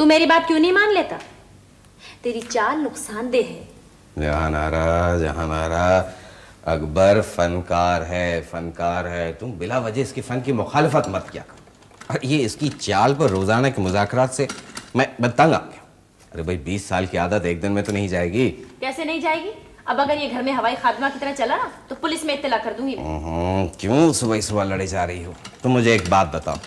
तू मेरी बात क्यों नहीं मान लेता? तेरी चाल नुकसानदेह है। जहानारा अकबर फनकार है। तुम बिला वजह इसकी फन की मुखालिफत मत किया करो। और ये इसकी चाल पर रोजाना के मुज़ाकरात से मैं तंग आ गया। अरे भाई 20 साल की आदत एक दिन में तो नहीं जाएगी। कैसे नहीं जाएगी? अब अगर ये घर में हवाई खादमा की तरह चला ना तो पुलिस में इत्तला कर दूंगी मैं। क्यों सुबह सुबह लड़े जा रही हो? तुम मुझे एक बात बताओ,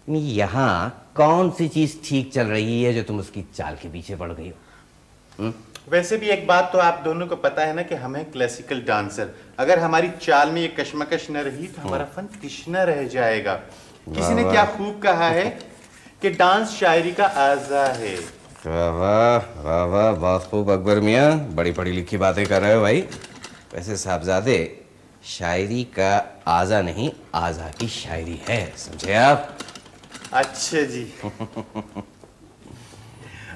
यहाँ कौन सी चीज ठीक चल रही है जो तुम उसकी चाल के पीछे पड़ गई हो? वैसे भी एक बात तो आप दोनों को पता है ना कि हम हैं क्लासिकल डांसर। अगर हमारी चाल में ये कशमकश न रही तो हमारा फन तिश्ना रह जाएगा। किसी ने क्या खूब कहा है कि डांस शायरी का आज़ा है। वाह वाह वाह, बहुत खूब अकबर मियाँ, बड़ी पढ़ी लिखी बातें कर रहे हो भाई। वैसे साहबजादे, शायरी का आज़ा नहीं, आज़ा की शायरी है, समझे आप? अच्छा जी।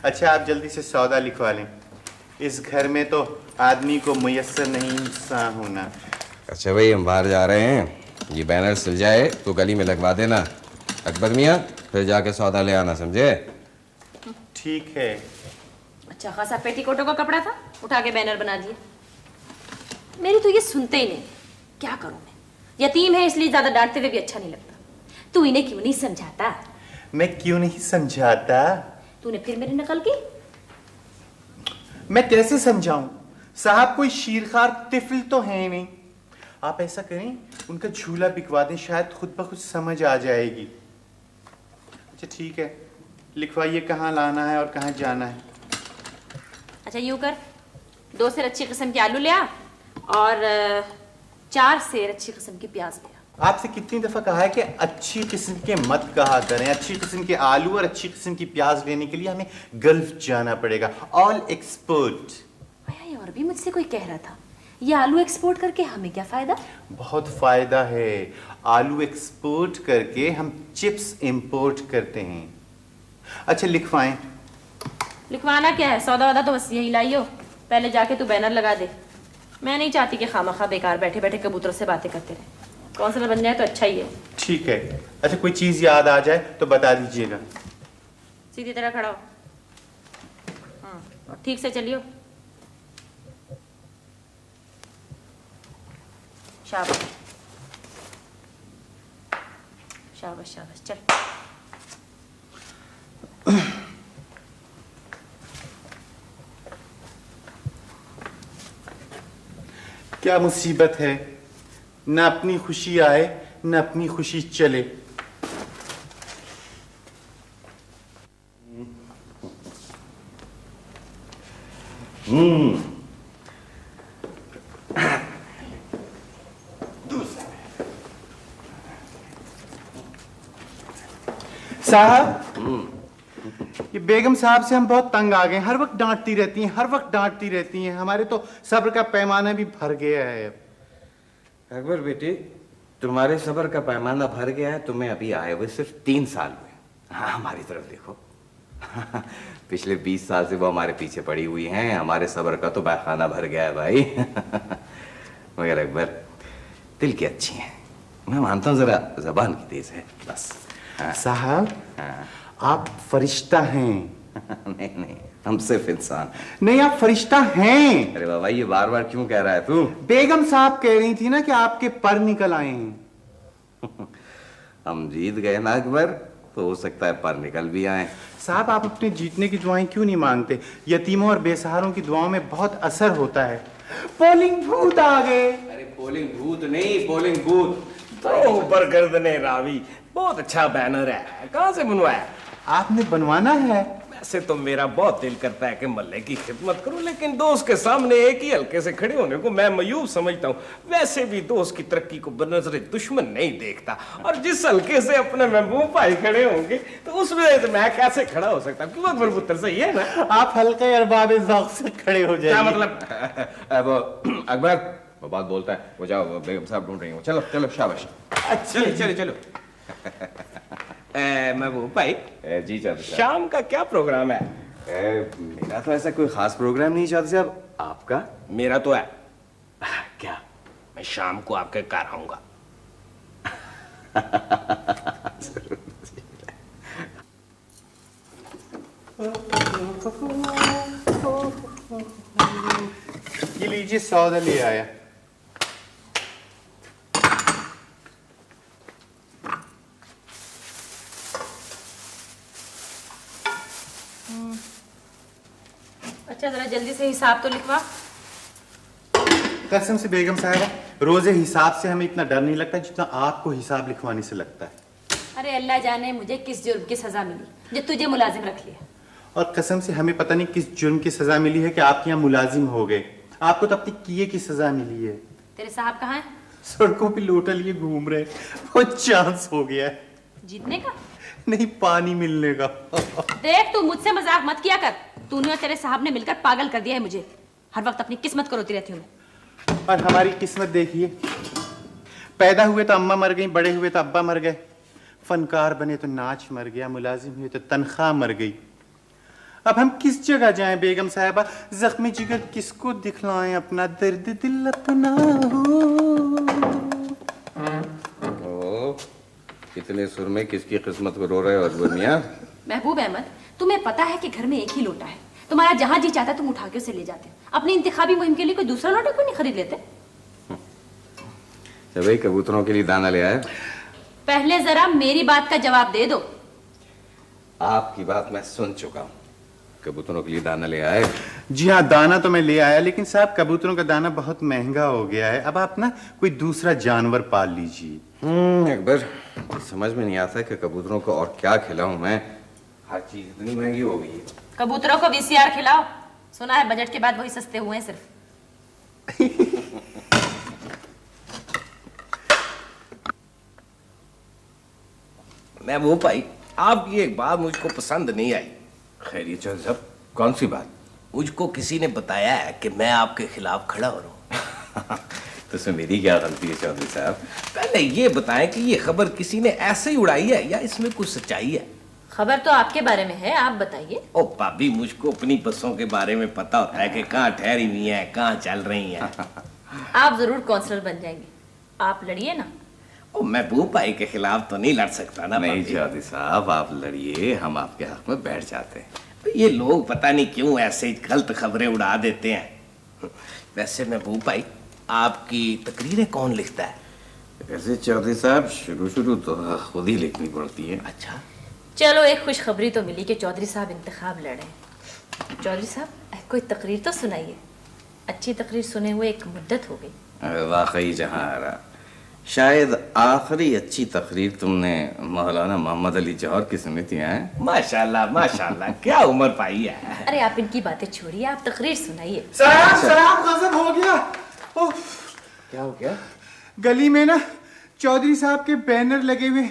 अच्छा, आप जल्दी से सौदा लिखवा लें। इस घर में तो आदमी को मुयस्सर नहीं इंसान होना। अच्छा भाई, हम बाहर जा रहे हैं, ये बैनर सिल जाए तो गली में लगवा देना। अकबर मियाँ, फिर जाके सौदा ले आना, समझे? ठीक है। अच्छा खासा पेटीकोटों का कपड़ा था, उठा के बैनर बना दिया। मेरी तो ये सुनते ही नहीं। क्या करूं मैं? यतीम है इसलिए ज्यादा डांटते हुए भी अच्छा नहीं लगता। तू इन्हें क्यों नहीं समझाता? मैं क्यों नहीं समझाता? तूने फिर मेरी नकल की? मैं कैसे समझाऊं? साहब कोई शीरखार तिफल तो है नहीं। आप ऐसा करें, उनका झूला बिकवा दें, शायद खुद ब खुद समझ आ जाएगी। अच्छा ठीक है, लिखवाइए कहाँ लाना है और कहाँ जाना है। अच्छा यूं कर, 2 सेर अच्छी किस्म के आलू ले आ और 4 सेर अच्छी किस्म की प्याज ले आ। आपसे कितनी दफा कहा है कि अच्छी किस्म के मत कहा करें। अच्छी किस्म के आलू और अच्छी किस्म की प्याज लेने के लिए हमें गल्फ जाना पड़ेगा। All export. ये और भी मुझसे कोई कह रहा था, ये आलू एक्सपोर्ट करके हमें क्या फायदा? बहुत फायदा है। आलू एक्सपोर्ट करके हम चिप्स इंपोर्ट करते हैं। अच्छा लिखवाएं। लिखवाना क्या है? सौदा वादा तो बस यही लाइयो। पहले जाके तू बैनर लगा दे। मैं नहीं चाहती कि खामखा बेकार बैठे बैठे कबूतरों से बातें करते रहे। काउंसलर बन जाए तो अच्छा ही है। ठीक है। अच्छा कोई चीज याद आ जाए तो बता दीजिएगा। सीधी तरह खड़ा हो। और ठीक से चलियो। शाबाश शाबाश शाबाश, चल। क्या मुसीबत है, न अपनी खुशी आए न अपनी खुशी चले। साहब, ये बेगम साहब से हम बहुत तंग आ गए। हर वक्त डांटती रहती हैं, हर वक्त डांटती रहती हैं। हमारे तो सब्र का पैमाना भी भर गया है। अकबर बेटे, तुम्हारे सब्र का पैमाना भर गया है। तुम्हें अभी आए हुए सिर्फ 3 साल हुए। हाँ, हमारी तरफ देखो। पिछले 20 साल से वो हमारे पीछे पड़ी हुई हैं। हमारे सब्र का तो बहखाना भर गया है भाई। मगर अकबर, दिल की अच्छी हैं। मैं मानता हूँ जरा जबान की तेज है, बस। हाँ। साहब, आप फरिश्ता हैं। नहीं नहीं, हम सिर्फ इंसान। नहीं, आप फरिश्ता हैं। अरे बाबा, ये बार बार क्यों कह रहा है तू? बेगम साहब कह रही थी ना कि आपके पर निकल आए हैं। हम जीत गए ना अकबर, तो हो सकता है पर निकल भी आए। साहब, आप अपने जीतने की दुआएं क्यों नहीं मांगते? यतीमों और बेसहारों की दुआओं में बहुत असर होता है। पोलिंग भूत आ गए। अरे पोलिंग भूत नहीं, पोलिंग बूथ। तो ऊपर गर्दने रावी, बहुत अच्छा बैनर है। कहाँ से बनवाया? आपने बनवाना है? वैसे तो मेरा बहुत दिल करता है कि मल्ले की खिदमत करूं, लेकिन दोस्त के सामने एक ही हल्के से खड़े होने को मैं मयूब समझता हूँ। वैसे भी दोस्त की तरक्की को बनज़रे दुश्मन नहीं देखता, और जिस हल्के से अपने महबूब भाई खड़े होंगे तो उसमें तो मैं कैसे खड़ा हो सकता? क्यों अकबर पुत्र, सही है ना? आप हल्के अरबाब ज़ौक़ से खड़े हो जाइए। क्या मतलब? वो अकबर, वो बात बोलता है। वो जाओ, बेगम साहब ढूंढ रही हो। चलो चलो, शाबाश। अच्छा चलो चलो। महबूब भाई, जी चाहते शाम का क्या प्रोग्राम है? मेरा तो ऐसा कोई खास प्रोग्राम नहीं चाहते साहब। आपका? मेरा तो है। क्या? मैं शाम को आपके घर आऊंगा। लीजिए सौदा ले आया। अच्छा जरा जल्दी से हिसाब तो लिखवा। कसम से बेगम साहबा, रोजे हिसाब से हमें इतना डर नहीं लगता जितना आपको हिसाब लिखवाने से लगता है। अरे अल्लाह जाने मुझे किस जुर्म की सजा मिली जो तुझे मुलाजिम रख लिया। और कसम से हमें पता नहीं किस जुर्म की सजा मिली है कि आपके यहाँ मुलाजिम हो गए। आपको तो अपने किए की सजा मिली है। तेरे साहब कहाँ हैं? सड़कों पे लोटा लिए घूम रहे, वो चांस हो गया है। जीतने का? नहीं, पानी मिलने का। देख तू मुझसे मजाक मत किया कर। तूने और तेरे साहब ने मिलकर पागल कर दिया है मुझे। हर वक्त अपनी किस्मत को रोती रहती हूँ मैं। और हमारी किस्मत देखिए, पैदा हुए तो अम्मा मर गई, बड़े हुए तो अब्बा मर गए, फनकार बने तो नाच मर गया, मुलाजिम हुए तो तनख्वाह मर गई। अब हम किस जगह जाएं बेगम साहबा? जख्मी जिगर किसको दिखलाएं अपना दर्द दिल अपना ओ, इतने सुर में किसकी किस्मत को रो रहे हो अकबर मियां? महबूब अहमद, तुम्हें पता है कि घर में एक ही लोटा है। तुम्हारा जहां जी चाहता तुम उठा के उसे ले जाते। अपनी इंतखाबी मुहिम के लिए कोई दूसरा लोटा क्यों नहीं खरीद लेते? तो भाई कबूतरों के लिए दाना ले आए? पहले जरा मेरी बात का जवाब दे दो। आपकी बात मैं सुन चुका हूँ। कबूतरों के लिए दाना ले आए? जी हाँ, दाना तो मैं ले आया, लेकिन साहब कबूतरों का दाना बहुत महंगा हो गया है। अब आप ना कोई दूसरा जानवर पाल लीजिए। अकबर, समझ में नहीं आता कि कबूतरों को और क्या खिलाऊं मैं। हर चीज इतनी महंगी हो गई है। कबूतरों को वीसीआर खिलाओ। सुना है बजट के बाद वही सस्ते हुए हैं सिर्फ। मैं वो भाई, आपकी एक बात मुझको पसंद नहीं आई। खैर ये चल सब, कौन सी बात? मुझको किसी ने बताया है कि मैं आपके खिलाफ खड़ा हो रहा हूँ। तो इसमें मेरी क्या गलती है चौधरी साहब? पहले ये बताएं कि ये खबर किसी ने ऐसे ही उड़ाई है या इसमें कुछ सच्चाई है? खबर तो आपके बारे में है, आप बताइए। ओ भाभी, मुझको अपनी बसों के बारे में पता होता है कि कहाँ ठहरी हुई है, कहाँ चल रही हैं। आप जरूर काउंसलर बन जाएंगे। आप लड़िए ना। ओ महबूब भाई के खिलाफ तो नहीं लड़ सकता ना। नहीं भाभी। चौधरी साहब, आप लड़िए, हम आपके हक में बैठ जाते हैं। ये लोग पता नहीं क्यों ऐसे गलत खबरें उड़ा देते हैं। वैसे महबूब भाई, आपकी तकरीरें कौन लिखता है? वैसे चौधरी साहब, शुरू तो खुद ही लिखनी पड़ती है। अच्छा, चलो एक खुशखबरी तो मिली कि चौधरी साहब इंतखाब लड़ रहे हैं। चौधरी साहब कोई तकरीर तो सुनाइए। अच्छी तकरीर सुने हुए एक मुद्दत हो गई। वाकई जहां आ रहा, शायद आखिरी अच्छी तकरीर तुमने मौलाना मोहम्मद अली जौहर की सुनी थी। हैं? माशाल्लाह माशाल्लाह, क्या उम्र पाई है। अरे आप इनकी बातें छोड़िए, आप तकरीर सुनाइए। साहब गजब हो गया। ओह, क्या हो गया? गली में ना चौधरी साहब के बैनर लगे हुए,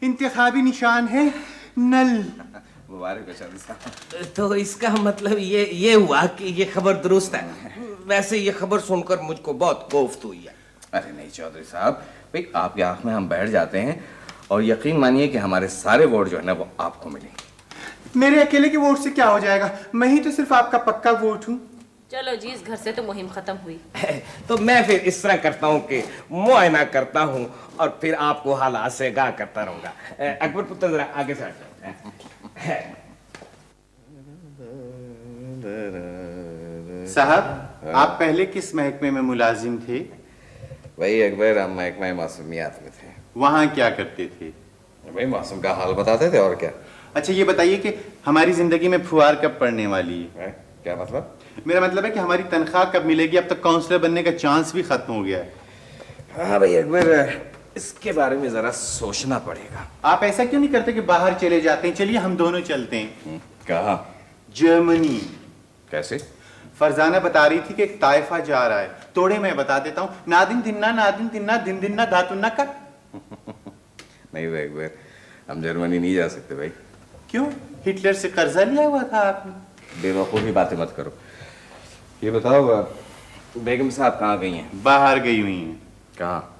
इंतखाबी निशान है नल। मुबारक हो चौधरी साहब। तो इसका मतलब ये हुआ कि ये खबर दुरुस्त है। वैसे ये खबर सुनकर मुझको बहुत कोफ्त हुई है। अरे नहीं चौधरी साहब, भाई आपके आंख में हम बैठ जाते हैं और यकीन मानिए कि हमारे सारे वोट जो है ना वो आपको मिलेंगे। मेरे अकेले के वोट से क्या हो जाएगा? मैं ही तो सिर्फ आपका पक्का वोट हूँ। चलो जी, इस घर से तो मुहिम खत्म हुई। तो मैं फिर इस तरह करता हूँ कि मुआयना करता हूँ और फिर आपको हालात से आगाह करता रहूंगा। अकबर पुत्र जरा आगे से हट जाओ। साहब, आप पहले किस महकमे में मुलाजिम थे? वही अकबर, हम महकमा मासूमियात में थे। वहाँ क्या करते थे? भाई मासूम का हाल बताते थे और क्या। अच्छा ये बताइए कि हमारी जिंदगी में फुहार कब पड़ने वाली है? क्या मतलब? मेरा मतलब है कि हमारी तनख्वाह कब मिलेगी? अब तक काउंसलर बनने का चांस भी खत्म हो गया है। हाँ भाई अकबर, इसके बारे में जरा सोचना पड़ेगा। आप ऐसा क्यों नहीं करते कि बाहर चले जाते हैं? चलिए हम दोनों चलते हैं। कहाँ? जर्मनी। कैसे? फरजाना बता रही थी कि एक ताइफा जा रहा है। तोड़े मैं बता देता हूँ। नादिन दिन्ना दिन दिन्ना धातुन्ना का। नहीं भाई अकबर, हम जर्मनी नहीं जा सकते भाई। क्यों? हिटलर से कर्जा लिया हुआ था आपने? बेवकूफ़ी बातें मत करो। ये बताओ, बेगम साहब कहाँ गई हैं? बाहर गई हुई हैं। कहाँ?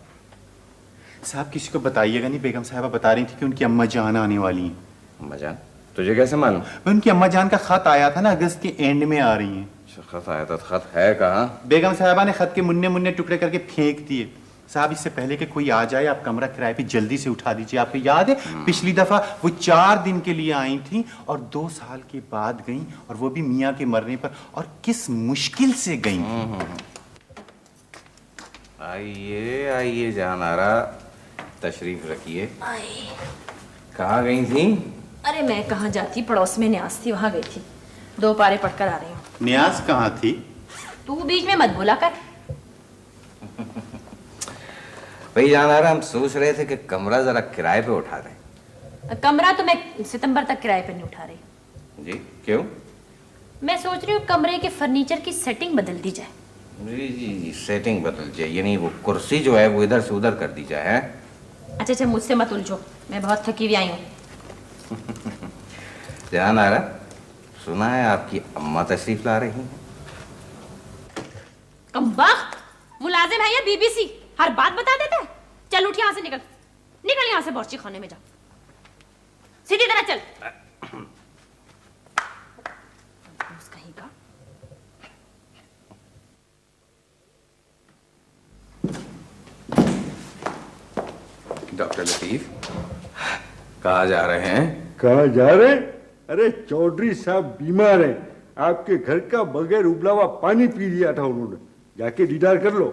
साहब किसी को बताइएगा नहीं। बेगम साहबा बता रही थी कि उनकी अम्मा जान आने वाली हैं। अम्मा जान? तुझे कैसे मालूम? उनकी अम्मा जान का खत आया था ना, अगस्त के एंड में आ रही हैं। खत आया था? खत है कहाँ? बेगम साहबा ने खत के मुन्ने मुन्ने टुकड़े करके फेंक दिए। साहब इससे पहले कि कोई आ जाए, आप कमरा किराए पे जल्दी से उठा दीजिए। आपको याद है पिछली दफा वो 4 दिन के लिए आई थी और 2 साल के बाद गई, और वो भी मियाँ के मरने पर, और किस मुश्किल से गई। आइए आइए जान आ रहा, तशरीफ रखिए। कहाँ गई थी? अरे मैं कहाँ जाती, पड़ोस में न्यास थी, वहां गई थी। 2 पारे पढ़कर आ रही हूँ। न्यास कहाँ थी? तू बीच में मत बोला कर। भाई जान आ रहा, हम सोच रहे थे कि कमरा जरा किराए पे उठा दें। कमरा तो मैं सितंबर तक किराए पे नहीं उठा रही। जी क्यों? मैं सोच रही हूँ कमरे के फर्नीचर की सेटिंग बदल दी जाए। जी जी, सेटिंग बदल जाए, यानी वो कुर्सी जो है वो इधर से उधर कर दी जाए। है? अच्छा अच्छा, मुझसे मत उलझो, मैं बहुत थकी हुई आई हूँ। ध्यान आ रहा, सुना है आपकी अम्मा तशरीफ ला रही हैं। कमबख्त, मुलाजिम है या बीबीसी, हर बात बता देता है। चल उठ यहाँ से, निकल निकल यहाँ से, बावर्ची खाने में जा, सीधी तरह चल। कहीं का डॉक्टर लतीफ, कहाँ जा रहे हैं? कहाँ जा रहे? अरे चौधरी साहब बीमार हैं, आपके घर का बगैर उबला हुआ पानी पी लिया था उन्होंने, जाके दीदार कर लो।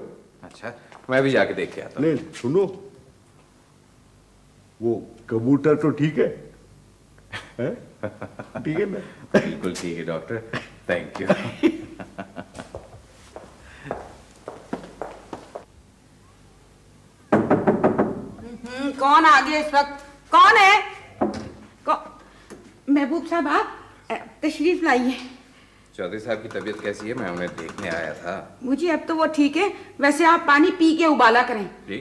अच्छा, मैं भी जाके देख के आता हूँ। नहीं सुनो, वो कबूतर तो ठीक है? हैं? ठीक है ना? बिल्कुल ठीक है डॉक्टर, थैंक यू। कौन आ गया इस वक्त? कौन है? महबूब साहब, आप तशरीफ लाइए। चौधरी साहब की तबीयत कैसी है? मैं उन्हें देखने आया था। मुझे अब तो वो ठीक है, वैसे आप पानी पी के उबाला करें। जी?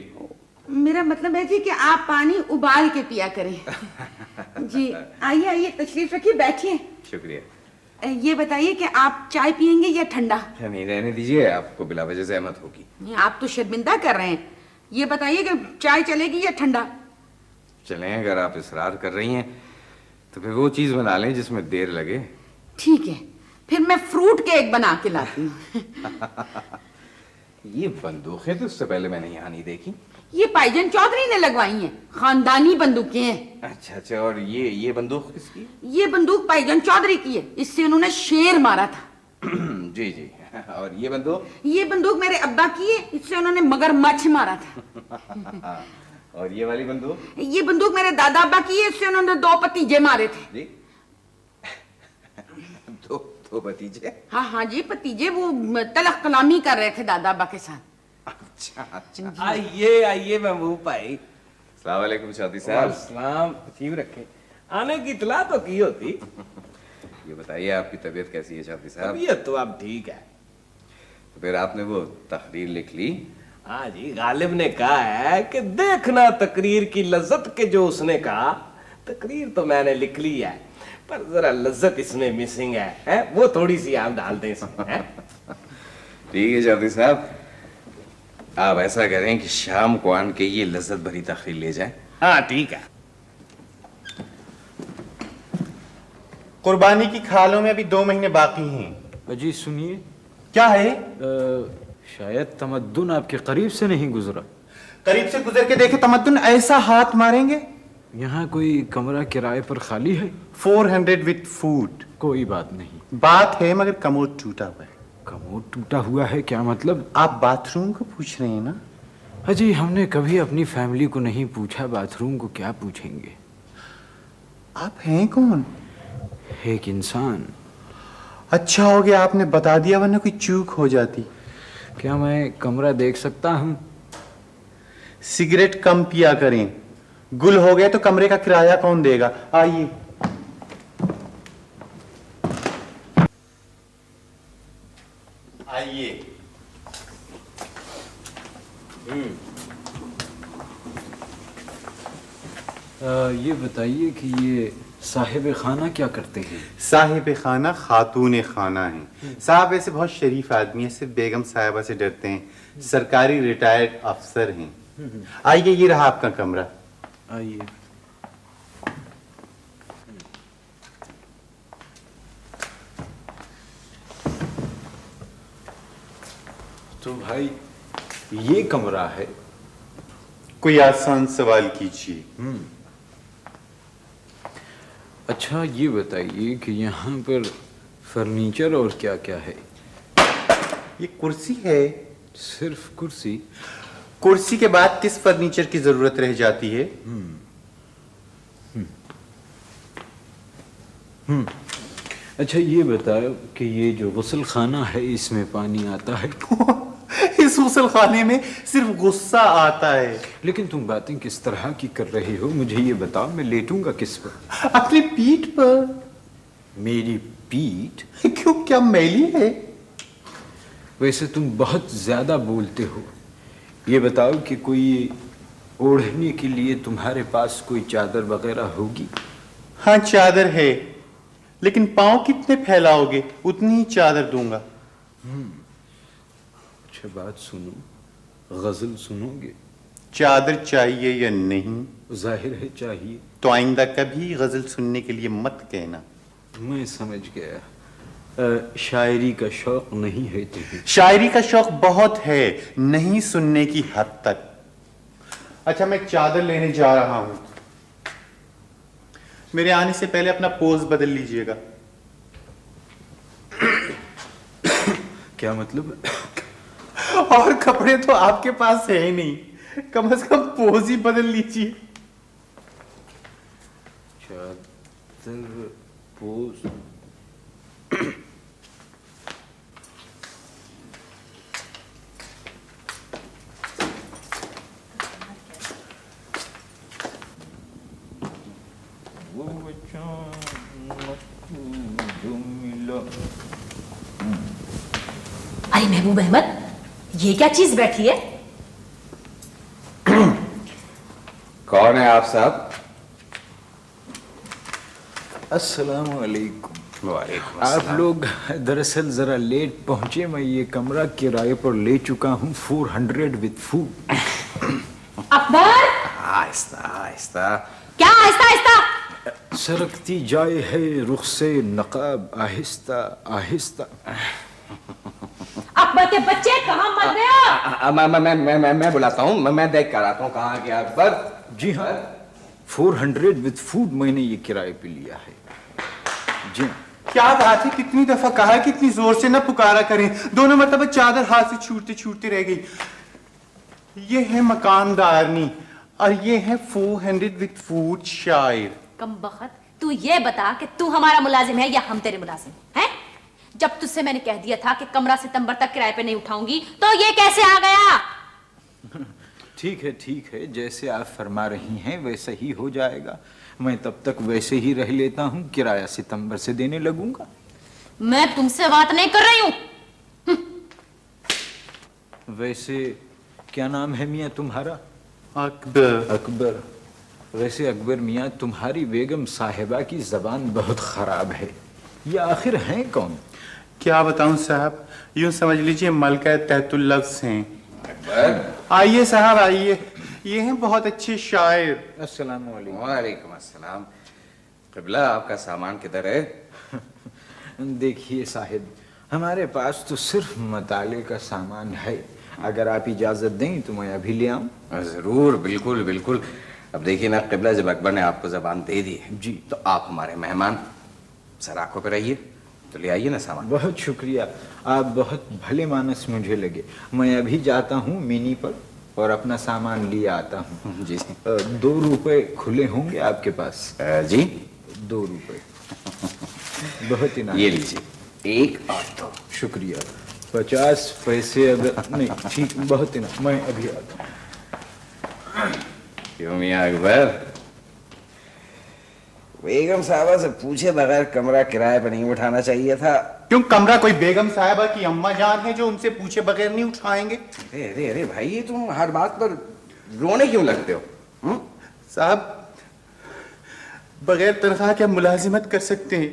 मेरा मतलब है जी कि आप पानी उबाल के पिया करें। जी आइए आइए, तशरीफ रखिए, बैठिए। शुक्रिया। ये बताइए कि आप चाय पियेंगे या ठंडा? नहीं रहने दीजिए, आपको बिला वजह जहमत होगी। आप तो शर्मिंदा कर रहे हैं। ये बताइए कि चाय चलेगी या ठंडा? चलें, अगर आप इसरार कर रही हैं तो फिर वो चीज बना लें जिसमें देर लगे। ठीक है, फिर मैं फ्रूट केक बना के लाती हूँ। ये बंदूकें तो उससे पहले मैंने यहाँ नहीं देखी। ये पाईजन चौधरी ने लगवाई हैं, खानदानी बंदूकें हैं। अच्छा अच्छा, और ये बंदूक किसकी? ये बंदूक पाईजन चौधरी की है, इससे उन्होंने शेर मारा था। जी जी। और ये बंदूक? ये बंदूक मेरे अब्बा की है, इससे उन्होंने मगरमच्छ मारा था। और ये वाली बंदूक? ये बंदूक मेरे दादा अब्बा की है, इससे उन्होंने 2 भतीजे मारे थे। जी? दो भतीजे? हाँ हाँ जी, भतीजे वो तलख कलामी कर रहे थे दादा अब्बा के साथ। अच्छा अच्छा। आइए आइए महबूब भाई। अस्सलाम वालेकुम चौधरी साहब। सलाम, तशरीफ रखे। आने की इतला तो की होती। ये बताइए आपकी तबीयत कैसी है चौधरी साहब? तबीयत तो अब ठीक है। तो फिर आपने वो तकरीर लिख ली? हाँ जी, गालिब ने कहा है कि देखना तकरीर की लज्जत के जो उसने कहा। तकरीर तो मैंने लिख ली है, पर जरा लज्जत इसमें मिसिंग है? वो थोड़ी सी आप डाल दें इसमें, है? ठीक है चौधरी साहब, आप ऐसा करें कि शाम को आन के ये लज्जत भरी तकरीर ले जाएं। हाँ ठीक है। कुर्बानी की खालों में अभी 2 महीने बाकी हैं। अजी सुनिए, क्या है? शायद तमद्दुन आपके करीब से नहीं गुजरा। करीब से गुजर के देखे तमद्दुन ऐसा हाथ मारेंगे। यहाँ कोई कमरा किराए पर खाली है? 400 विद फूड। कोई बात नहीं। बात है मगर कमोड टूटा हुआ है। कमोड टूटा हुआ है क्या मतलब? आप बाथरूम को पूछ रहे हैं ना? अजी हमने कभी अपनी फैमिली को नहीं पूछा, बाथरूम को क्या पूछेंगे? आप हैं कौन? एक इंसान। अच्छा हो गया आपने बता दिया, वरना कोई चूक हो जाती। क्या मैं कमरा देख सकता हूँ? सिगरेट कम पिया करें, गुल हो गए तो कमरे का किराया कौन देगा? आइए। आइए। ये बताइए कि ये साहिब खाना क्या करते हैं? साहिब खाना खातून खाना है। साहब ऐसे बहुत शरीफ आदमी है, सिर्फ बेगम साहिबा से डरते हैं। सरकारी रिटायर्ड अफसर हैं। आइए, ये रहा आपका कमरा। आइए। तो भाई ये कमरा है? कोई आसान सवाल कीजिए। अच्छा ये बताइए कि यहाँ पर फर्नीचर और क्या क्या है? ये कुर्सी है, सिर्फ कुर्सी? कुर्सी के बाद किस फर्नीचर की जरूरत रह जाती है? अच्छा ये बताओ कि ये जो गुस्ल खाना है इसमें पानी आता है? इस गुस्ल खाने में सिर्फ गुस्सा आता है। लेकिन तुम बातें किस तरह की कर रहे हो, मुझे ये बताओ, मैं लेटूंगा किस पर? अपनी पीठ पर। मेरी पीठ? क्यों, क्या मैली है? वैसे तुम बहुत ज्यादा बोलते हो। ये बताओ कि कोई ओढ़ने के लिए तुम्हारे पास कोई चादर वगैरह होगी? हाँ चादर है, लेकिन पांव कितने फैलाओगे उतनी ही चादर दूंगा। अच्छा बात सुनो, गजल सुनोगे? चादर चाहिए या नहीं? जाहिर है चाहिए। तो आइंदा कभी गजल सुनने के लिए मत कहना। मैं समझ गया। शायरी का शौक नहीं है तुम्हें? शायरी का शौक बहुत है, नहीं सुनने की हद तक। अच्छा मैं चादर लेने जा रहा हूं, मेरे आने से पहले अपना पोज बदल लीजिएगा। क्या मतलब? और कपड़े तो आपके पास है ही नहीं, कम से कम पोज ही बदल लीजिए। चादर पोज। अरे महबूब अहमद, ये क्या चीज बैठी है? कौन है आप साहब? अस्सलाम वालेकुम। वालेकुम आप अस्सलाम। लोग दरअसल जरा लेट पहुंचे। मैं ये कमरा किराए पर ले चुका हूँ 400 विद फूड। अकबर! आहिस्ता आहिस्ता। क्या आहिस्ता आहिस्ता? सरकती जाए है रुख से नकाब आहिस्ता आहिस्ता। अकबर के बच्चे कहाँ मर गया? मैं बुलाता हूँ, मैं देख कर आता हूँ कहाँ गया अकबर। जी हाँ, 400 विद फूड मैंने ये किराए पे लिया है। जी हाँ। क्या बात है, कितनी दफा कहा है कि इतनी जोर से ना पुकारा करें। दोनों मतलब चादर हाथ से छूटते छूटते रह गई। ये है मकानदारनी और ये है 400 विद फूड शायर। कम बखत, तू ये बता कि तू हमारा मुलाजिम है या हम तेरे मुलाजिम हैं? जब तुझसे मैंने कह दिया था कि कमरा सितंबर तक किराए पे नहीं उठाऊंगी, तो ये कैसे आ गया? ठीक है, जैसे आप फरमा रही हैं वैसा ही हो जाएगा। मैं तब तक वैसे ही रह लेता हूँ, किराया सितंबर से देने लगूंगा। मैं तुमसे बात नहीं कर रही हूँ। वैसे क्या नाम है मियाँ तुम्हारा? अकबर। अकबर। वैसे अकबर मियाँ, तुम्हारी बेगम साहिबा की जबान बहुत खराब है। ये आखिर हैं कौन? क्या बताऊं साहब, यूं समझ लीजिए मलका तहतुल लफ्ज़ हैं। अकबर। आइए साहब आइए, ये हैं बहुत अच्छे शायर। अस्सलाम वालेकुम। वालेकुम अस्सलाम। क़िबला, आपका सामान किधर है? देखिए साहिब, हमारे पास तो सिर्फ मताले का सामान है। अगर आप इजाजत दें तो मैं अभी ले आऊं। जरूर, बिल्कुल बिल्कुल। अब देखिए ना क़िबला, जब अकबर ने आपको जबान दे दी है जी, तो आप हमारे मेहमान, सर आंखों पे रहिए। तो ले आइए ना सामान। बहुत शुक्रिया, आप बहुत भले मानस मुझे लगे। मैं अभी जाता हूँ मिनी पर और अपना सामान लिए आता हूँ। जी 2 रुपए खुले होंगे आपके पास? जी 2 रुपए। बहुत इनाम। ये लीजिए, 1 और 2। शुक्रिया। 50 पैसे अगर नहीं, ठीक, बहुत इनाम। मैं अभी आता हूँ। क्यों मियाँ अकबर, बेगम साहबा से पूछे बगैर कमरा किराए पर नहीं उठाना चाहिए था। क्यों, कमरा कोई बेगम साहिबा की अम्मा जान है जो उनसे पूछे बगैर नहीं उठाएंगे? अरे अरे अरे भाई, ये तुम हर बात पर रोने क्यों लगते हो? साहब, बगैर तनख्वाह के हम मुलाजिमत कर सकते हैं,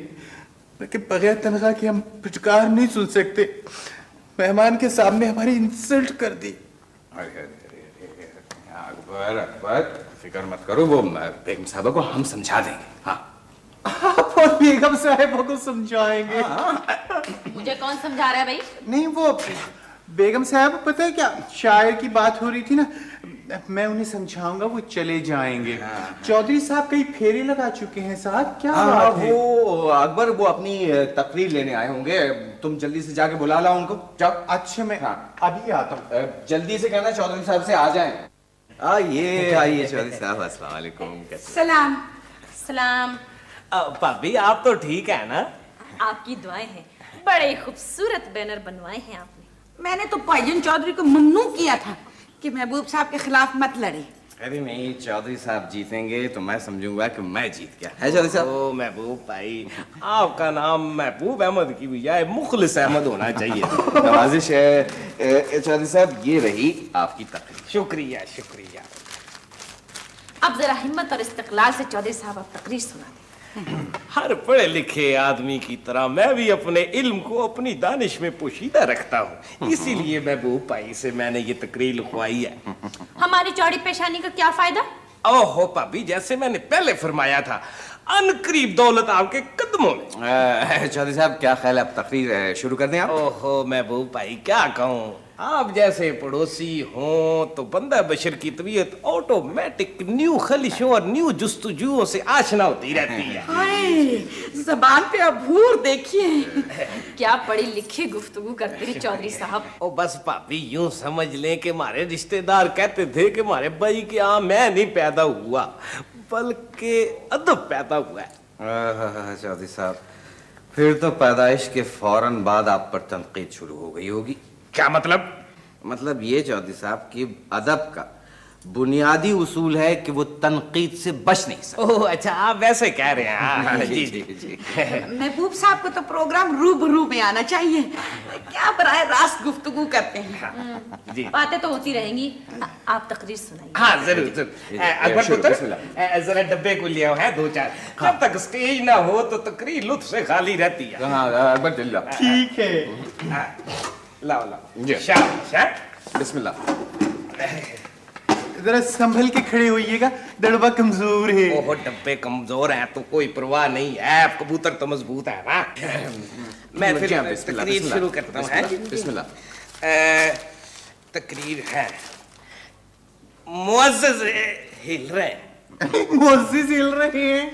लेकिन बगैर तनख्वाह के हम पुचकार नहीं सुन सकते। मेहमान के सामने हमारी इंसल्ट कर दी। अरे अरे अरे अरे, अकबर अकबर, फिक्र मत करो, वो बेगम साहबा को हम समझा देंगे। हाँ, आप और बेगम साहिबा को समझाएंगे? मुझे कौन समझा रहा है भाई? नहीं, वो बेगम साहब, पता है क्या, शायर की बात हो रही थी ना, मैं उन्हें समझाऊंगा, वो चले जाएंगे। चौधरी साहब कई फेरे लगा चुके हैं साहब, क्या बात है? वो अकबर वो अपनी तकरीर लेने आए होंगे, तुम जल्दी से जाके बुला लाओ उनको, जाओ। अच्छा मैं अभी आता हूँ। जल्दी से कहना चौधरी साहब से आ जाएं। आइए चौधरी साहब, अस्सलाम वालेकुम। सलाम। सलाम। भाभी आप तो ठीक है ना? आपकी दुआएं हैं, बड़े खूबसूरत बैनर बनवाए हैं आपने। मैंने तो भाईजान चौधरी को ममनू किया था कि महबूब साहब के खिलाफ मत लड़े। अरे नहीं, चौधरी साहब जीतेंगे तो मैं समझूंगा कि मैं जीत गया है। चौधरी साहब, ओ महबूब भाई, आपका नाम महबूब अहमद की बजाय मुखलिस अहमद होना चाहिए। नवाजिश है। चौधरी साहब, ये रही आपकी तकरीर। शुक्रिया शुक्रिया। अब जरा हिम्मत और इस्तकलाल से चौधरी साहब आप तकरीर सुना दें। हर पढ़े लिखे आदमी की तरह मैं भी अपने इल्म को अपनी दानिश में पोशीदा रखता हूँ, इसीलिए महबूब भाई से मैंने ये तकरीर लिखवाई है। हमारी चौड़ी पेशानी का क्या फायदा? ओहो भाभी, जैसे मैंने पहले फरमाया था, अनकरीब दौलत आपके कदमों में। चौधरी साहब, क्या ख्याल है, अब तकरीर शुरू कर दें आप? ओहो महबूब भाई, क्या कहूँ, आप जैसे पड़ोसी हों तो बंदा बशर की तबीयत ऑटोमेटिक न्यू खलिशों और न्यू जुस्तजुओं से आशना होती रहती है। हाय, जबान पे अबूर देखिए। क्या पढ़ी लिखी गुफ्तगू करते हैं चौधरी साहब। ओ बस भाभी, यूं समझ लें कि हमारे रिश्तेदार कहते थे कि हमारे भाई के यहाँ मैं नहीं पैदा हुआ बल्कि अदब पैदा हुआ है। चौधरी साहब, फिर तो पैदाइश के फौरन बाद आप पर तनकीद शुरू हो गई होगी। क्या मतलब? मतलब ये चौधरी साहब कि अदब का बुनियादी उसूल है कि वो तनकीद से बच नहीं सकता। ओह अच्छा, आप वैसे कह रहे हैं। हाँ, जी जी जी। महबूब साहब को तो प्रोग्राम रूबरू में आना चाहिए, क्या बराह रास्त गुफ्तगू करते हैं। जी बातें तो होती रहेंगी, आप तकरीर सुनाइए। हाँ जरूर जरूर। अकबर पुत्र, जरा डब्बे को ले आओ है दो चार। जब तक स्टेज ना हो तो तकरीर लुत्फ से खाली रहती है। अकबर जल्दी लाओ। ठीक है, लाओ लाओ। शाबाश। बिस्मिल्लाह। जरा संभल के खड़े होइएगा, दड़बा कमजोर है। ओहो, डब्बे कमजोर हैं तो कोई परवाह नहीं है, कबूतर तो मजबूत है ना। मैं फिर तकरीर शुरू करता हूँ। बिस्मिल्लाह। तकरीर है, मुअज़्ज़ज़ हिल रहे हैं। मुअज़्ज़िज़ हिल रहे हैं?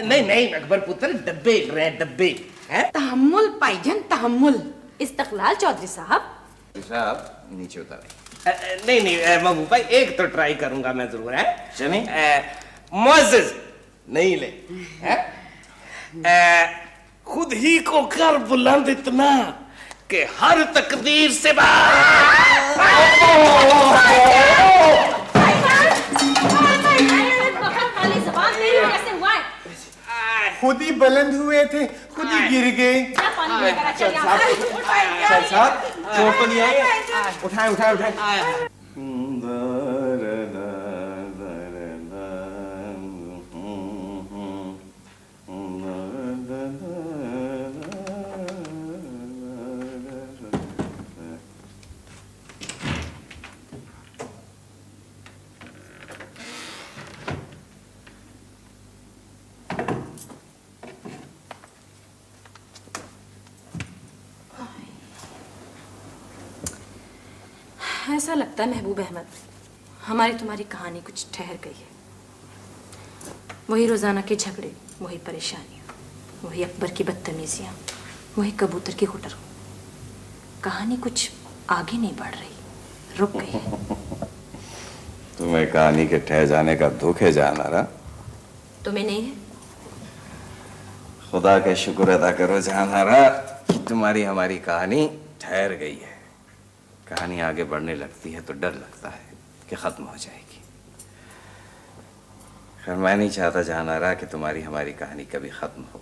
नहीं नहीं अकबर पुत्र, डब्बे हिल रहे हैं, डब्बे हैं। तहम्मुल भाईजान, तहम्मुल। इस्तकलाल चौधरी साहब। साहब नीचे उतारें। नहीं नहीं महबूब भाई, एक तो ट्राई करूंगा मैं जरूर है। चलिए। मुअज़्ज़ज़ नहीं ले खुद ही को कर बुलंद इतना कि हर तकदीर से खुद ही बुलंद हुए थे, खुद ही गिर गए। साहब, चोट तो नहीं आई? उठाएं उठाएं उठाएं। ऐसा लगता है महबूब अहमद, हमारी तुम्हारी कहानी कुछ ठहर गई है। वही रोजाना के झगड़े, वही परेशानियां, वही अकबर की बदतमीजियां, वही कबूतर की हुटर। कहानी कुछ आगे नहीं बढ़ रही, रुक गई है। तुम्हें कहानी के ठहर जाने का दुख है जानरा? तुम्हें नहीं है? खुदा का शुक्र अदा करो जानरा कि तुम्हारी हमारी कहानी ठहर गई है। कहानी आगे बढ़ने लगती है तो डर लगता है कि खत्म हो जाएगी। खैर, मैं नहीं चाहता जानरा कि तुम्हारी हमारी कहानी कभी खत्म हो।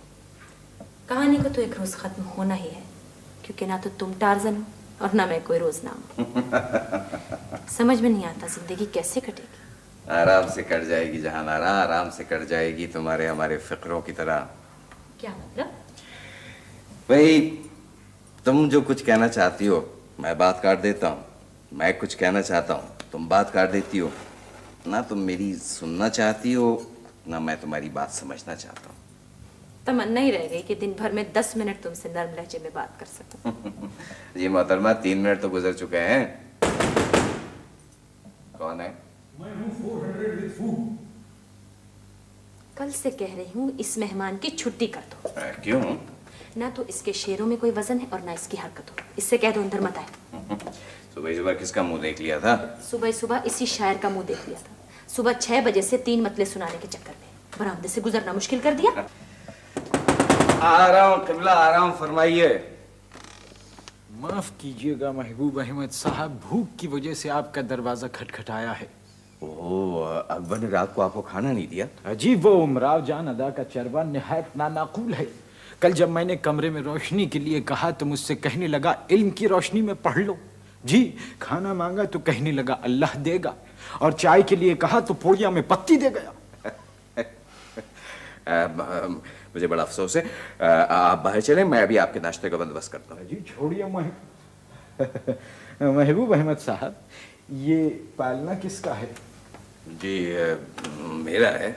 कहानी को तो एक रोज खत्म होना ही है, क्योंकि ना तो तुम टार्जन हो और ना मैं कोई रोजनामा। समझ में नहीं आता जिंदगी कैसे कटेगी। आराम से कट जाएगी जहानारा, आराम से कट जाएगी, तुम्हारे हमारे फिक्रों की तरह। क्या मतलब? भाई, तुम जो कुछ कहना चाहती हो मैं बात काट देता हूँ, मैं कुछ कहना चाहता हूँ तुम बात काट देती हो। ना तुम मेरी सुनना चाहती हो, ना मैं तुम्हारी बात समझना चाहता हूँ। तमन्ना ही रह गई कि दिन भर में 10 मिनट तुमसे नर्म लहजे में बात कर सकूं। जी मोहतरमा, 3 मिनट तो गुजर चुके हैं। कौन है? मैं हूँ 400 विद फूड। कल से कह रही हूँ इस मेहमान की छुट्टी कर दो। क्यों? ना तो इसके शेरों में कोई वजन है और ना इसकी हरकत हो। इससे कह दो अंदर मत आए। सुबह सुबह किसका मुंह देख लिया था? सुबह सुबह इसी शायर का मुंह देख लिया था। सुबह 6 बजे से 3 मतले सुनाने के चक्कर में बरामदे से गुजरना मुश्किल कर दिया। आ रहा हूँ किबला, आ रहा हूँ, फरमाइए। माफ कीजिएगा महबूब अहमद साहब, भूख की वजह से आपका दरवाजा खटखटाया है। ओह, अकबर ने रात को आपको खाना नहीं दिया? अजीब, वो उमराव जान अदा का चरवा निहायत नानाकुल है। कल जब मैंने कमरे में रोशनी के लिए कहा तो मुझसे कहने लगा इल्म की रोशनी में पढ़ लो। जी, खाना मांगा तो कहने लगा अल्लाह देगा, और चाय के लिए कहा तो पोड़िया में पत्ती दे गया। मुझे बड़ा अफसोस है। आप बाहर चलें, मैं अभी आपके नाश्ते का बंदोबस्त करता हूँ। जी छोड़िए महबूब अहमद साहब, ये पालना किसका है? जी मेरा है।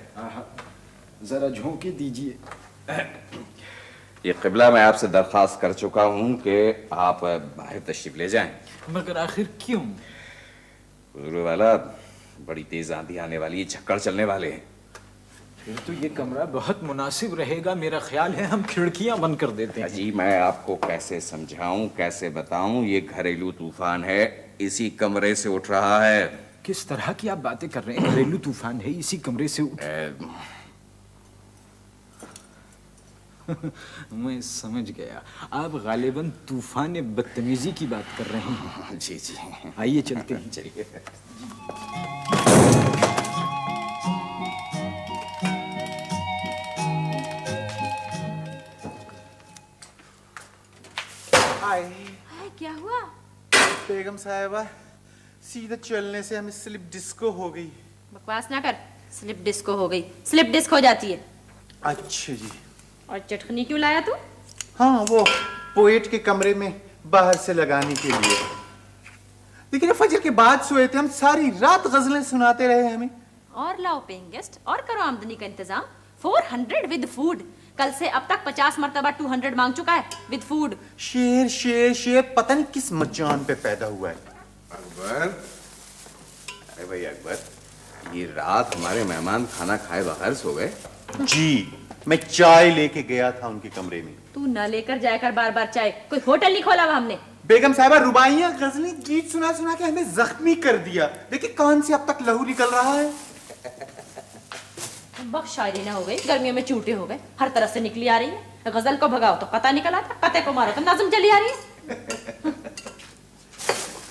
जरा झोंके दीजिए। ये किबला, मैं आपसे दरख्वास्त कर चुका हूँ कि आप बाहर तशरीफ ले जाएं। मगर आखिर क्यों? हुजूर वाला, बड़ी तेज आंधी आने वाली है, झक्कड़ चलने वाले हैं। फिर तो ये कमरा बहुत मुनासिब रहेगा। मेरा ख्याल है हम खिड़कियां बंद कर देते हैं। जी, मैं आपको कैसे समझाऊं, कैसे बताऊं, ये घरेलू तूफान है, इसी कमरे से उठ रहा है। किस तरह की आप बातें कर रहे हैं? घरेलू तूफान है, इसी कमरे से उठ। मैं समझ गया, आप गालिबन तूफान बदतमीजी की बात कर रहे हैं। जी जी, आइए चलते हैं। चलिए। हाय क्या हुआ? बेगम साहिबा, सीधा चलने से हमें स्लिप डिस्को हो गई। बकवास ना कर। स्लिप डिस्को हो गई, स्लिप डिस्क हो जाती है। अच्छा जी। और चटनी क्यों लाया तू? हाँ, वो पोएट के कमरे में बाहर से लगाने के लिए। लेकिन फजर के बाद सोए थे हम, सारी रात गजलें सुनाते रहे हमें। और लाओ पेइंग गेस्ट और करो आमदनी का इंतजाम। 400 विद फूड। कल से अब तक 50 मरतबा 200 मांग चुका है विद फूड। शेर शेर शेर, पता नहीं किस मचान पे पैदा हुआ है। अकबर, अरे भाई अकबर, ये रात हमारे मेहमान खाना खाए बगैर सो गए। जी, मैं चाय लेके गया था उनके कमरे में। तू न लेकर जाया कर बार बार चाय। कोई होटल नहीं खोला हुआ हमने। बेगम साहिबा, रुबाइयां गजलें गीत सुना सुना के हमें जख्मी कर दिया। देखिए कान से अब तक लहू निकल रहा है। बख्श शायरी ना हो गई, गर्मियों में चूटे हो गए, हर तरफ से निकली आ रही है। गजल को भगाओ तो कता निकल आता, कते को मारो तो नाज़म चली आ रही है।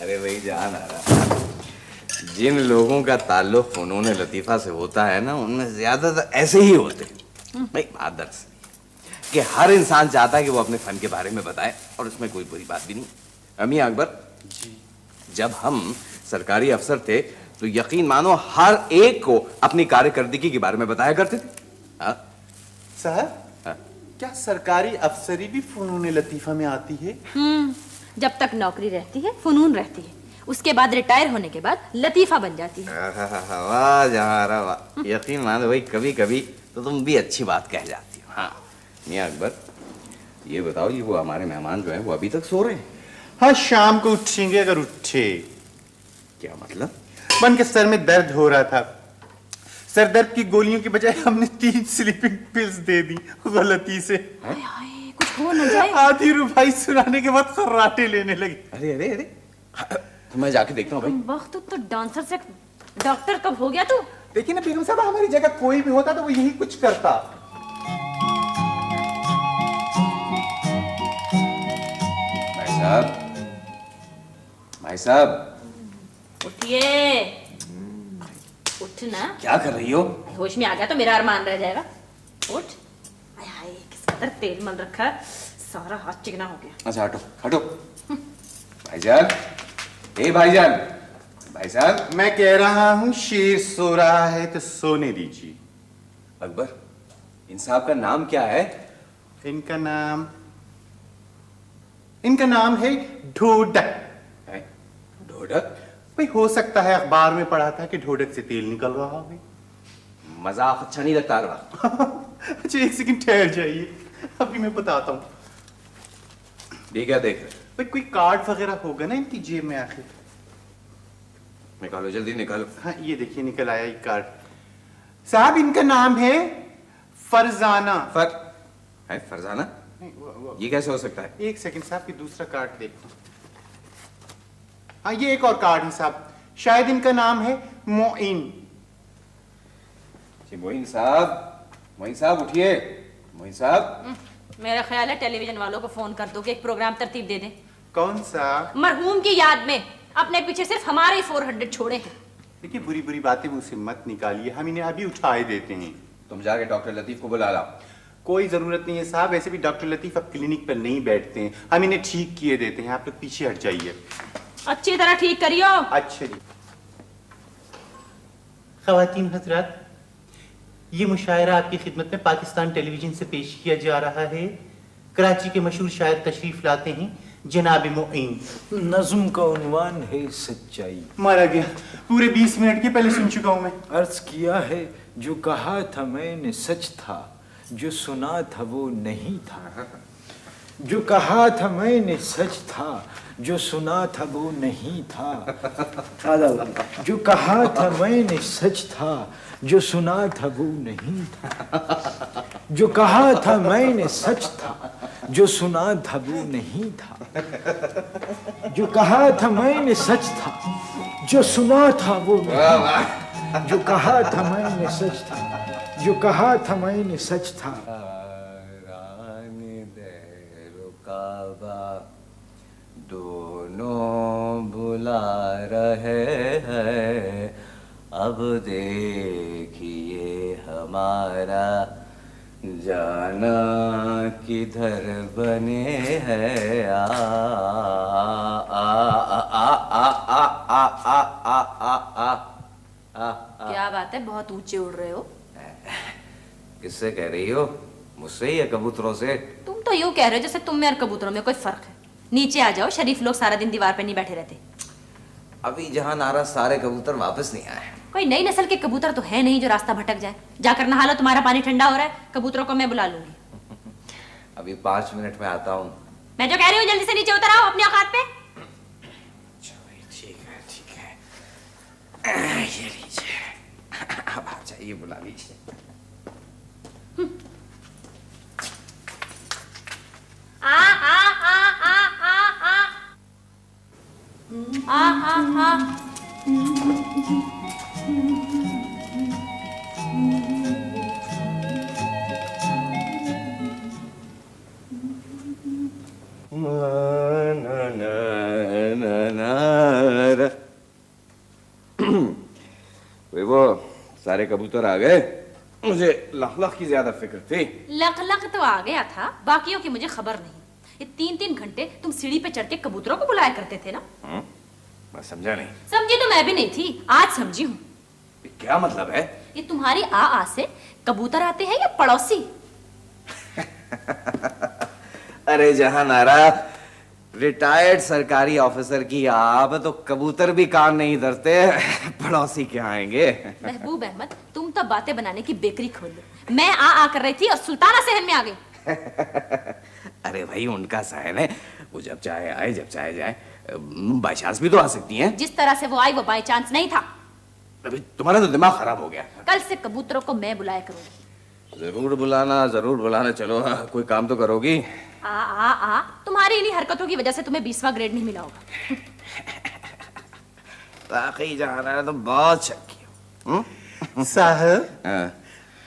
अरे भाई जान आ रहा, जिन लोगों का ताल्लुक फनून लतीफा से होता है ना, उनमें ज्यादातर ऐसे ही होते हैं। भाई बात दरअसल कि हर इंसान चाहता है कि वो अपने फन के बारे में बताए, और उसमें कोई बुरी बात भी नहीं। अमी अकबर जी, जब हम सरकारी अफसर थे तो यकीन मानो हर एक को अपनी कारकर्दगी के बारे में बताया करते थे। साहब, हाँ? क्या सरकारी अफसरी भी फनून लतीफा में आती है? जब तक नौकरी रहती है फनून रहती है, उसके बाद रिटायर होने के बाद लतीफा बन जाती है। वाह जहारा वाह, यकीन मानो भाई, कभी कभी तो तुम भी अच्छी बात कह जाती हो। हाँ मियां अकबर, ये बताओ, ये वो हमारे मेहमान जो हैं वो अभी तक सो रहे हैं? हाँ, शाम को उठेंगे अगर उठे। क्या मतलब? मन के सर में दर्द हो रहा था, सर दर्द की गोलियों की बजाय हमने 3 स्लीपिंग पिल्स दे दी गलती से। हाय हाय, कुछ हो न जाए। आधी रुपई सुनाने के बाद खर्राटे लेने लगे। अरे अरे अरे, तो मैं जाके देखता हूँ भाई। वक्त तो डांसर से डॉक्टर कब हो गया तू? देखिए ना बेगम साहब, हमारी जगह कोई भी होता तो वो यही कुछ करता। भाई साहब, भाई साहब, उठिए, उठना। क्या कर रही हो? होश में आ गया तो मेरा अरमान रह जाएगा। उठ। हाय हाय, किस कदर तेल मल रखा है, सारा हाथ चिकना हो गया। अच्छा हटो हटो। भाईजान, ए भाईजान, भाई साहब। मैं कह रहा हूँ शेर सो रहा है तो सोने दीजिए। अकबर, इन साहब का नाम क्या है? इनका नाम है ढोढक। है? ढोढक? भाई हो सकता है अखबार में पढ़ा था कि ढोढक से तेल निकल रहा हो। मजाक अच्छा नहीं लगता रहा। अच्छा एक सेकंड ठहर जाइए, अभी मैं बताता हूँ। ये क्या देख रहे? भाई कोई कार्ड वगैरह होगा ना इनकी जेब में आखिर। निकालो जल्दी निकालो। हाँ ये देखिए निकल आया एक कार्ड। साहब इनका नाम है फरजाना। फरजाना? ये कैसे हो सकता है? एक सेकंड साहब, की दूसरा कार्ड देखो। हाँ ये एक और कार्ड है साहब, शायद इनका नाम है मोइन। जी मोइन साहब उठिए। मोइन साहब, मेरा ख्याल है टेलीविजन वालों को फोन कर दो कि एक प्रोग्राम तरतीब दे दें। कौन सा? मरहूम की याद में। अपने पीछे सिर्फ हमारे ही 400 छोड़े हैं। देखिए बुरी बुरी बातें मुझसे मत निकालिए, हम इन्हें अभी उठाए देते हैं। तुम जाके डॉक्टर लतीफ को बुला लाओ। कोई जरूरत नहीं है साहब, वैसे भी डॉक्टर लतीफ अब क्लिनिक पर नहीं बैठते हैं, हम इन्हें ठीक किए देते हैं। आप लोग पीछे हट जाइए। अच्छी तरह ठीक करियो। अच्छा जी। ख़वातीन हज़रात, ये मुशायरा आपकी खिदमत में पाकिस्तान टेलीविजन से पेश किया जा रहा है। कराची के मशहूर शायर तशरीफ लाते हैं जनाब मोइन। नज्म का उन्वान है सच्चाई। मारा गया, पूरे 20 मिनट के पहले सुन चुका हूं मैं। अर्ज किया है जो कहा था मैंने सच था, जो सुना था वो नहीं था। जो कहा था मैंने सच था, जो सुना था वो नहीं था। जो कहा था मैंने सच था, जो सुना था वो नहीं था। जो कहा था मैंने सच था, जो सुना था वो नहीं था। जो कहा था मैंने सच था, जो सुना था वो नहीं था। जो कहा था मैंने सच था, जो कहा था मैंने सच था। दोनों बुला रहे हैं, अब देखिए हमारा जाना किधर बने है। आ आ आ आ आ आ आ आ आ आ आ। क्या बात है, बहुत ऊंचे उड़ रहे हो। किससे कह रही हो? मुझसे या कबूतरों से? तुम तो यूं कह रहे हो जैसे तुम में और कबूतरों में कोई फर्क है। नीचे आ जाओ, शरीफ लोग सारा दिन दीवार पे नहीं बैठे रहते। अभी जहां नारा सारे कबूतर वापस नहीं आए। कोई नई नस्ल के कबूतर तो है नहीं जो रास्ता भटक जाए। जाकर नहा लो, तुम्हारा पानी ठंडा हो रहा है। कबूतरों को मैं बुला लूंगी। अभी 5 मिनट में आता हूँ। मैं जो कह रही हूँ जल्दी से नीचे उतर आओ अपनी औकात पे। ठीक है ये लीजिए, अब आ जाइए, बुला लीजिए। आ आ आ आ आ आ आ आ आ। वो सारे कबूतर आ गए। मुझे लख की ज्यादा फिक्र थी। लख तो आ गया था, बाकियों की मुझे खबर नहीं। ये 3-3 घंटे तुम सीढ़ी पे चढ़ के कबूतरों को बुलाया करते थे ना। मैं समझा नहीं। समझी तो मैं भी नहीं थी, आज समझी हूँ। क्या मतलब है? ये तुम्हारी आ से कबूतर आते हैं या पड़ोसी? अरे जहां नारा रिटायर्ड सरकारी ऑफिसर की आप तो कबूतर भी कान नहीं धरते, पड़ोसी क्या आएंगे? महबूब अहमद, तुम तो बातें बनाने की बेकरी खोल लो। मैं आ कर रही थी और सुल्ताना सहन में आ गई। अरे भाई उनका सहन है, वो जब चाहे आए जब चाहे जाए। बाई चांस भी तो आ सकती हैं। जिस तरह से वो आई वो बाई चांस नहीं था। अभी तुम्हारा तो दिमाग खराब हो गया। कल से कबूतरों को मैं बुलाया करूंगी। जरूर बुलाना। चलो कोई काम तो करोगी। आ तुम्हारी इन्हीं हरकतों की वजह से तुम्हें 20वां ग्रेड नहीं मिला होगा। वाकई जाना है तो बहुत शक्की। साहब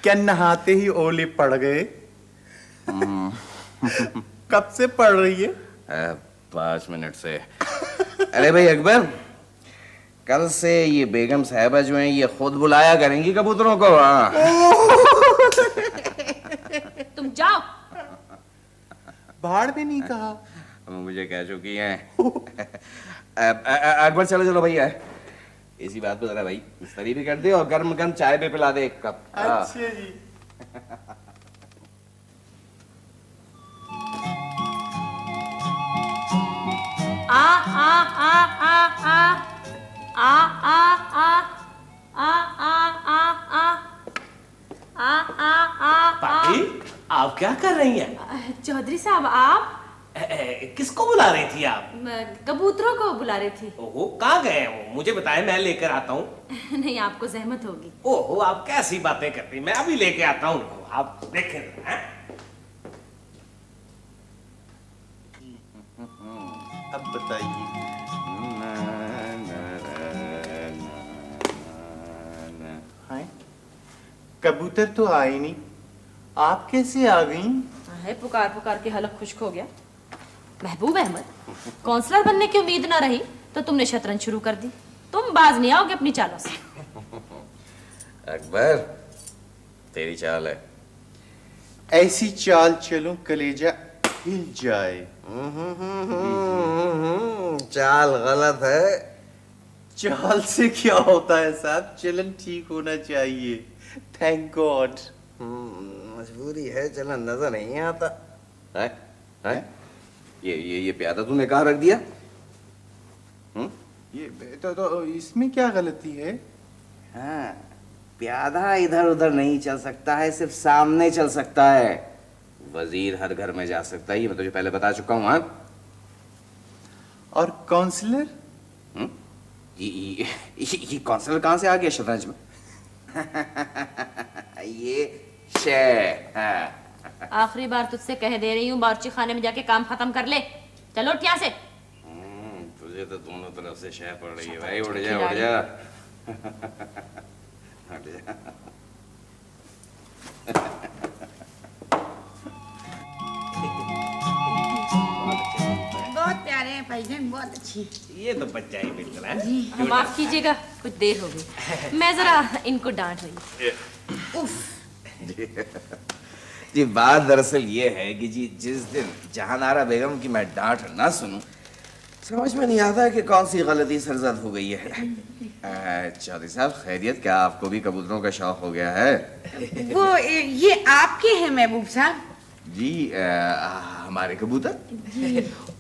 क्या नहाते ही ओले पड़ गए? कब से पड़ रही है? 5 मिनट से। अरे भाई अकबर, कल से ये बेगम साहबा जो हैं ये खुद बुलाया करेंगी कबूतरों को। तुम जाओ। भाड़ में नहीं कहा। मुझे कह चुकी हैं। अकबर चलो भैया, इसी बात पे जरा भाई इस्त्री भी कर दे और गर्म गर्म चाय भी पिला दे 1 कप। अच्छा जी। आ आ आ आ आ आ आ आ आ आ आ आ आ आ। पापी, आप क्या कर रही हैं? चौधरी साहब आप किसको बुला रही थी आप? कबूतरों को बुला रही थी। ओहो, कहाँ गए हैं वो? मुझे बताएं, मैं लेकर आता हूँ। नहीं, आपको जहमत होगी। ओहो, आप कैसी बातें करती हैं? मैं अभी लेके आता हूँ उनको, आप देखें। हैं? अब बताइए। हाय, कबूतर तो आए नहीं, आप कैसे आ गई? है, पुकार पुकार के हलक खुश्क हो गया। महबूब अहमद, काउंसलर बनने की उम्मीद ना रही तो तुमने शतरंज शुरू कर दी। तुम बाज नहीं आओगे अपनी चालों से। अकबर, तेरी चाल है। ऐसी चाल चलो कलेजा हिल जाए। चाल गलत है। चाल से क्या होता है साहब, चलन ठीक होना चाहिए। Thank God. मजबूरी है, चलन नजर नहीं आता है? है? ये प्यादा तूने कहाँ रख दिया? ये तो इसमें क्या गलती है? हाँ, प्यादा इधर उधर नहीं चल सकता है, सिर्फ सामने चल सकता है। वजीर हर घर में जा सकता है, ये मैं तुझे पहले बता चुका हूँ। हाँ? और काउंसलर? ये काउंसलर कहाँ से आ गया शतरंज में? ये शेर। हाँ। आखिरी बार तुझसे कह दे रही हूँ, बावर्ची खाने में जाके काम खत्म कर ले। चलो उठ यहाँ से। तुझे तो दोनों तरफ से शह पड़ रही है भाई। उड़ जा, उड़ जा। उड़ जा। बहुत प्यारे हैं भाईजान, बहुत अच्छी। ये तो बच्चा ही बिल्कुल है। माफ कीजिएगा, कुछ देर हो गई। मैं जरा इनको डांट रही। जी, बात दरअसल ये है कि जी जिस दिन जहानारा बेगम की मैं डांट ना सुनूं, समझ में नहीं आता कि कौन सी गलती सरजद हो गई है। चौधरी साहब, खैरियत? क्या आपको भी कबूतरों का शौक हो गया है? वो ये आपके हैं महबूब साहब? जी, हमारे कबूतर।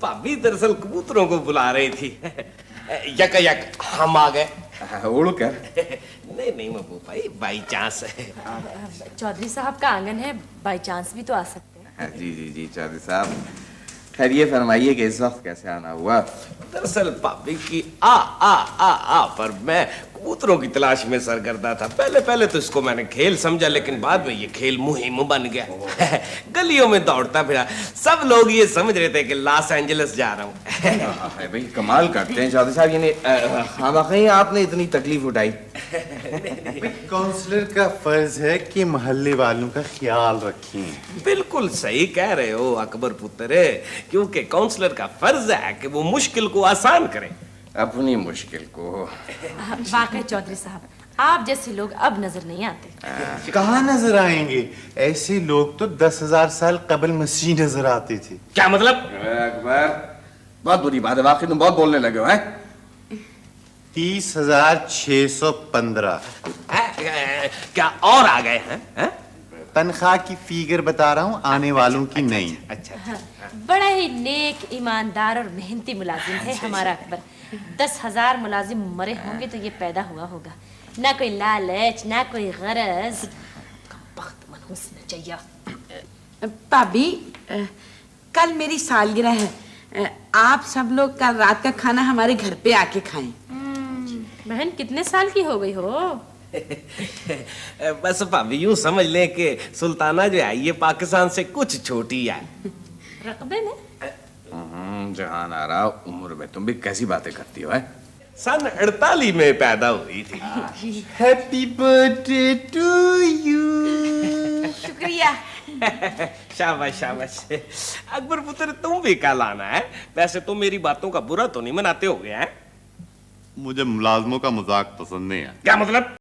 भाभी दरअसल कबूतरों को बुला रही थी। यक हम आ गए। उड़कर? नहीं महबूब भाई, बाई चांस है। चौधरी साहब का आंगन है, बाई चांस भी तो आ सकते हैं। जी चौधरी साहब, खैर ये फरमाइए कि इस वक्त कैसे आना हुआ? दरअसल भाभी की आ पर मैं कबूतरों की तलाश में सरगर्दा था। पहले तो इसको मैंने खेल समझा, लेकिन बाद में ये खेल मुहिम बन गया। गलियों में दौड़ता फिरा, सब लोग ये समझ रहे थे कि लॉस एंजलिस जा रहा हूँ। भाई कमाल करते हैं चौधरी साहब, यानी खामखी आपने इतनी तकलीफ उठाई। काउंसलर का फर्ज है कि मोहल्ले वालों का ख्याल रखें। बिल्कुल सही कह रहे हो अकबर पुत्र, क्योंकि काउंसलर का फर्ज है कि वो मुश्किल को आसान करे। अपनी मुश्किल को। वाकई चौधरी साहब, आप जैसे लोग अब नजर नहीं आते। कहाँ नजर आएंगे? ऐसे लोग तो 10,000 साल कबल मसीह नजर आते थे। क्या मतलब? अकबर, बहुत बुरी बात है, वाकई तुम बहुत बोलने लगे हो। 30,615। क्या और आ गए हैं? तनख्वाह की फिगर बता रहा हूँ, आने वालों की नहीं। अच्छा। बड़ा ही नेक, ईमानदार और मेहनती मुलाजिम है हमारा अकबर। 10,000 मुलाजिम मरे होंगे तो ये पैदा हुआ होगा। ना कोई लालच, ना कोई गरज। बख्त मनहूस नचैया। भाभी, कल मेरी सालगिरह है। आप सब लोग कल रात का खाना हमारे घर पे आके खाएं। बहन, कितने साल की हो गई हो? बस भाभी यूं समझ ले कि सुल्ताना जो है ये पाकिस्तान से कुछ छोटी है। रकबे में? जहान आ रहा उम्र में तुम भी कैसी बातें करती हो? सन 48 में पैदा हुई थी। Happy birthday to you. शुक्रिया। शाबाश। अकबर पुत्र, तुम भी कल आना है। वैसे तो मेरी बातों का बुरा तो नहीं मनाते हो गया है? मुझे मुलाजमों का मजाक पसंद नहीं है। क्या मतलब?